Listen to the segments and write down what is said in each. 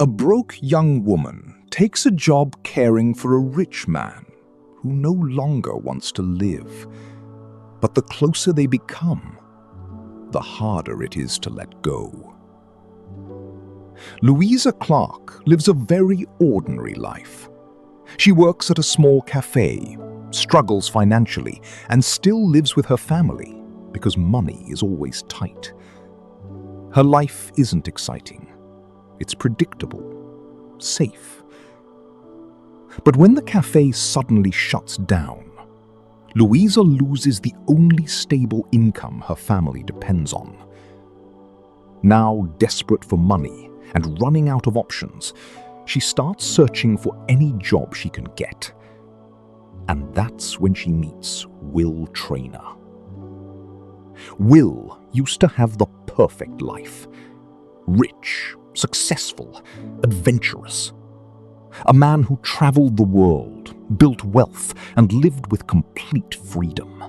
A broke young woman takes a job caring for a rich man who no longer wants to live. But the closer they become, the harder it is to let go. Louisa Clark lives a very ordinary life. She works at a small cafe, struggles financially, and still lives with her family because money is always tight. Her life isn't exciting. It's predictable, safe. But when the cafe suddenly shuts down, Louisa loses the only stable income her family depends on. Now desperate for money and running out of options, she starts searching for any job she can get. And that's when she meets Will Traynor. Will used to have the perfect life. Rich, successful, adventurous. A man who traveled the world, built wealth, and lived with complete freedom.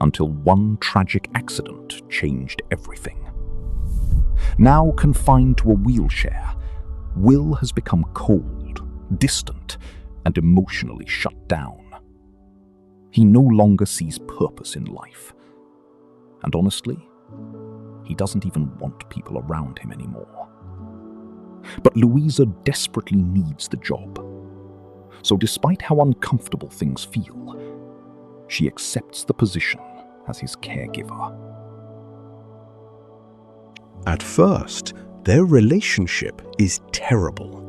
Until one tragic accident changed everything. Now confined to a wheelchair, Will has become cold, distant, and emotionally shut down. He no longer sees purpose in life. And honestly, he doesn't even want people around him anymore. But Louisa desperately needs the job. So despite how uncomfortable things feel, she accepts the position as his caregiver. At first, their relationship is terrible.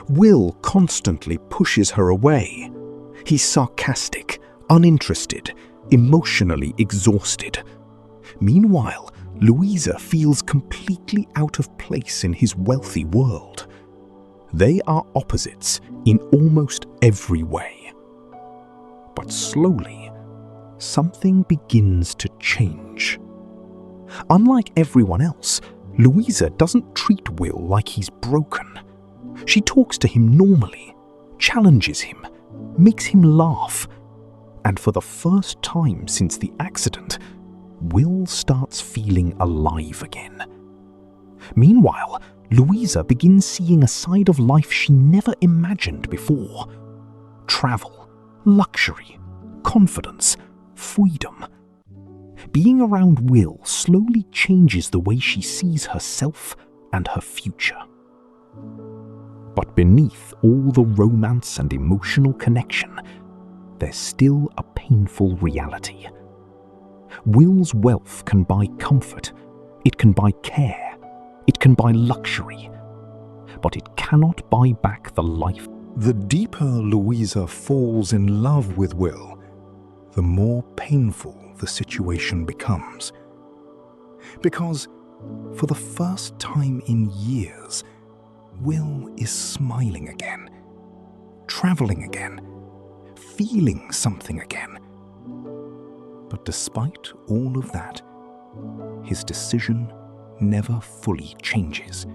Will constantly pushes her away. He's sarcastic, uninterested, emotionally exhausted. Meanwhile, Louisa feels completely out of place in his wealthy world. They are opposites in almost every way. But slowly, something begins to change. Unlike everyone else, Louisa doesn't treat Will like he's broken. She talks to him normally, challenges him, makes him laugh. And for the first time since the accident, Will starts feeling alive again. Meanwhile, Louisa begins seeing a side of life she never imagined before. Travel, luxury, confidence, freedom. Being around Will slowly changes the way she sees herself and her future. But beneath all the romance and emotional connection, there's still a painful reality. Will's wealth can buy comfort, it can buy care, it can buy luxury, but it cannot buy back the life. The deeper Louisa falls in love with Will, the more painful the situation becomes. Because for the first time in years, Will is smiling again, traveling again, feeling something again. But despite all of that, his decision never fully changes.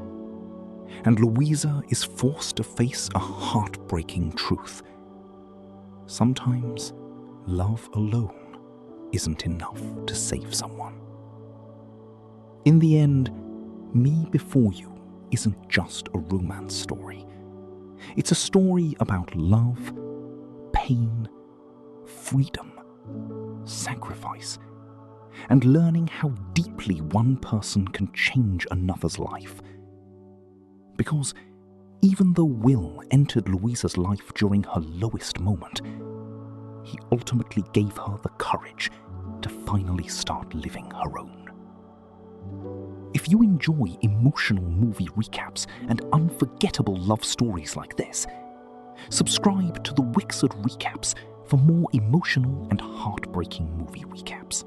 And Louisa is forced to face a heartbreaking truth. Sometimes love alone isn't enough to save someone. In the end, Me Before You isn't just a romance story. It's a story about love, pain, freedom, sacrifice, and learning how deeply one person can change another's life. Because even though Will entered Louisa's life during her lowest moment, he ultimately gave her the courage to finally start living her own. If you enjoy emotional movie recaps and unforgettable love stories like this, subscribe to the Wixard Recaps for more emotional and heartbreaking movie recaps.